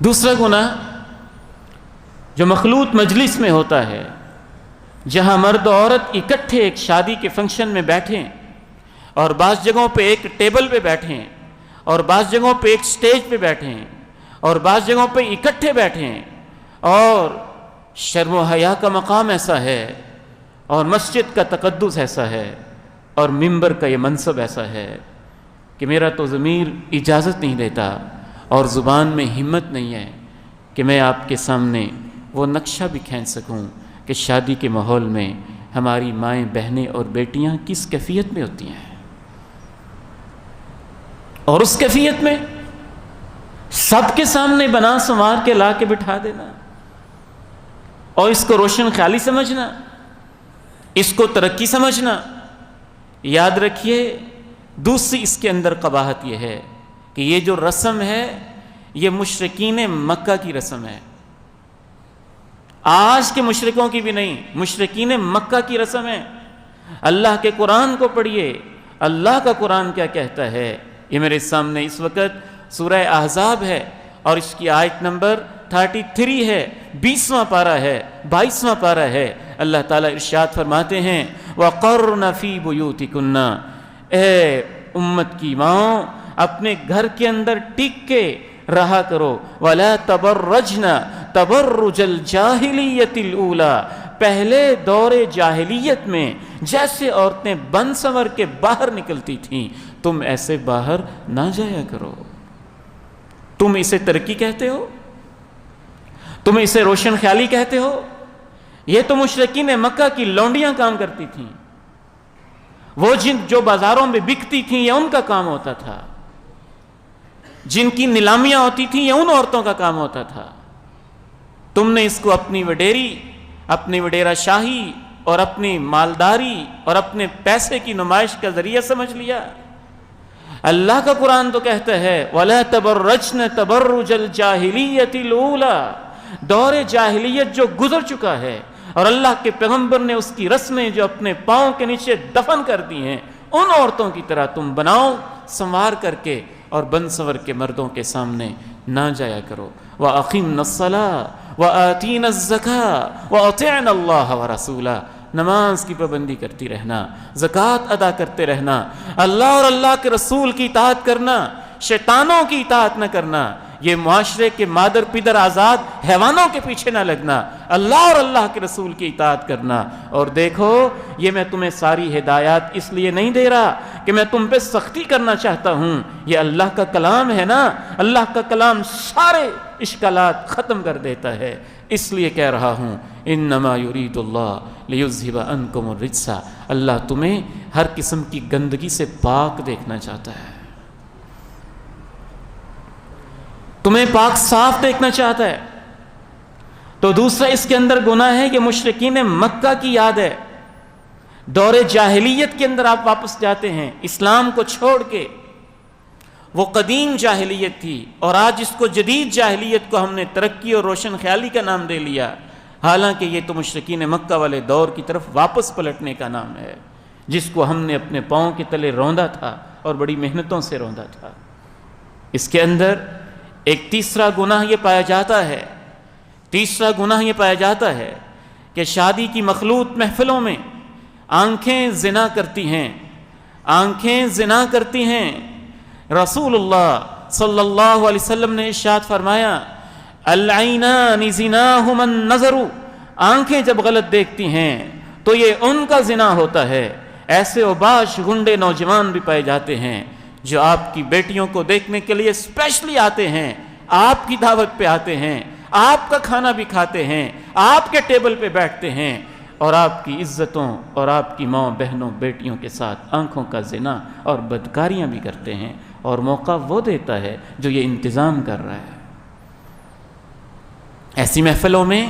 دوسرا گناہ جو مخلوط مجلس میں ہوتا ہے، جہاں مرد و عورت اکٹھے ایک شادی کے فنکشن میں بیٹھیں اور بعض جگہوں پہ ایک ٹیبل پہ بیٹھیں اور بعض جگہوں پہ ایک سٹیج پہ بیٹھیں اور بعض جگہوں پہ اکٹھے بیٹھیں، اور شرم و حیا کا مقام ایسا ہے اور مسجد کا تقدس ایسا ہے اور منبر کا یہ منصب ایسا ہے کہ میرا تو ضمیر اجازت نہیں دیتا اور زبان میں ہمت نہیں ہے کہ میں آپ کے سامنے وہ نقشہ بھی کھینچ سکوں کہ شادی کے ماحول میں ہماری مائیں بہنیں اور بیٹیاں کس کیفیت میں ہوتی ہیں، اور اس کیفیت میں سب کے سامنے بنا سنوار کے لا کے بٹھا دینا اور اس کو روشن خیالی سمجھنا، اس کو ترقی سمجھنا۔ یاد رکھیے دوسری اس کے اندر قباحت یہ ہے کہ یہ جو رسم ہے یہ مشرکین مکہ کی رسم ہے، آج کے مشرکوں کی بھی نہیں، مشرکین مکہ کی رسم ہے۔ اللہ کے قرآن کو پڑھیے، اللہ کا قرآن کیا کہتا ہے۔ یہ میرے سامنے اس وقت سورہ احزاب ہے اور اس کی آیت نمبر 33 ہے، 20واں پارہ ہے، 22واں پارہ ہے۔ اللہ تعالیٰ ارشاد فرماتے ہیں وَقَرْنَ فِي بُيُوتِكُنَّ، اے امت کی ماں اپنے گھر کے اندر ٹک کے رہا کرو، وَلَا تَبَرَّجْنَ تَبَرُّجَ الْجَاهِلِيَّةِ الْأُولَى، پہلے دور جاہلیت میں جیسے عورتیں بن سنور کے باہر نکلتی تھیں تم ایسے باہر نہ جایا کرو۔ تم اسے ترقی کہتے ہو، تم اسے روشن خیالی کہتے ہو؟ یہ تو مشرکین مکہ کی لونڈیاں کام کرتی تھیں، وہ جو بازاروں میں بکتی تھیں یہ ان کا کام ہوتا تھا، جن کی نیلامیاں ہوتی تھیں یہ ان عورتوں کا کام ہوتا تھا۔ تم نے اس کو اپنی وڈیری، اپنی وڈیرہ شاہی اور اپنی مالداری اور اپنے پیسے کی نمائش کا ذریعہ سمجھ لیا۔ اللہ کا قرآن تو کہتا ہے وَلَا تَبَرَّجْنَ تَبَرُّجَ الْجَاهِلِيَّةِ الْأُولَى، دور جاہلیت جو گزر چکا ہے اور اللہ کے پیغمبر نے اس کی رسمیں جو اپنے پاؤں کے نیچے دفن کر دی ہیں، ان عورتوں کی طرح تم بناؤ سنوار کر کے اور بن سنور کے مردوں کے سامنے نہ جایا کرو۔ وَأَقِمْنَ الصَّلَاةَ وَآتِينَ الزَّكَاةَ وَأَطِعْنَ اللَّهَ وَرَسُولَهُ، نماز کی پابندی کرتی رہنا، زکوٰۃ ادا کرتے رہنا، اللہ اور اللہ کے رسول کی اطاعت کرنا، شیطانوں کی اطاعت نہ کرنا، یہ معاشرے کے مادر پدر آزاد حیوانوں کے پیچھے نہ لگنا، اللہ اور اللہ کے رسول کی اطاعت کرنا۔ اور دیکھو یہ میں تمہیں ساری ہدایات اس لیے نہیں دے رہا کہ میں تم پہ سختی کرنا چاہتا ہوں، یہ اللہ کا کلام ہے نا، اللہ کا کلام سارے اشکالات ختم کر دیتا ہے، اس لیے کہہ رہا ہوں انما یرید اللہ لیذھب عنکم الرجس، اللہ تمہیں ہر قسم کی گندگی سے پاک دیکھنا چاہتا ہے، تمہیں پاک صاف دیکھنا چاہتا ہے۔ تو دوسرا اس کے اندر گناہ ہے کہ مشرکین مکہ کی یاد ہے، دور جاہلیت کے اندر آپ واپس جاتے ہیں اسلام کو چھوڑ کے، وہ قدیم جاہلیت تھی اور آج اس کو جدید جاہلیت کو ہم نے ترقی اور روشن خیالی کا نام دے لیا، حالانکہ یہ تو مشرکین مکہ والے دور کی طرف واپس پلٹنے کا نام ہے، جس کو ہم نے اپنے پاؤں کے تلے روندا تھا اور بڑی محنتوں سے روندا تھا۔ اس کے اندر ایک تیسرا گناہ یہ پایا جاتا ہے، تیسرا گناہ یہ پایا جاتا ہے کہ شادی کی مخلوط محفلوں میں آنکھیں زنا کرتی ہیں، آنکھیں زنا کرتی ہیں۔ رسول اللہ صلی اللہ علیہ وسلم نے ارشاد فرمایا العینان زناہما النظر، آنکھیں جب غلط دیکھتی ہیں تو یہ ان کا زنا ہوتا ہے۔ ایسے اوباش گنڈے نوجوان بھی پائے جاتے ہیں جو آپ کی بیٹیوں کو دیکھنے کے لیے اسپیشلی آتے ہیں، آپ کی دعوت پہ آتے ہیں، آپ کا کھانا بھی کھاتے ہیں، آپ کے ٹیبل پہ بیٹھتے ہیں اور آپ کی عزتوں اور آپ کی ماں بہنوں بیٹیوں کے ساتھ آنکھوں کا زنا اور بدکاریاں بھی کرتے ہیں، اور موقع وہ دیتا ہے جو یہ انتظام کر رہا ہے۔ ایسی محفلوں میں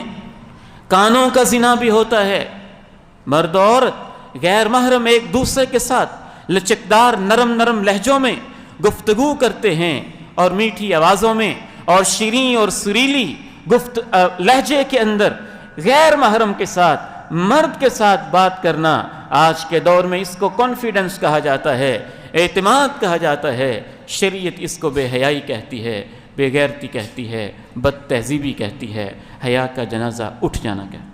کانوں کا زنا بھی ہوتا ہے، مرد اور عورت غیر محرم ایک دوسرے کے ساتھ لچکدار نرم لہجوں میں گفتگو کرتے ہیں اور میٹھی آوازوں میں اور شیریں اور سریلی لہجے کے اندر غیر محرم کے ساتھ مرد کے ساتھ بات کرنا، آج کے دور میں اس کو کانفیڈنس کہا جاتا ہے، اعتماد کہا جاتا ہے، شریعت اس کو بے حیائی کہتی ہے۔ بے غیرتی کہتی ہے، بد تہذیبی کہتی ہے، حیا کا جنازہ اٹھ جانا کہتی ہے۔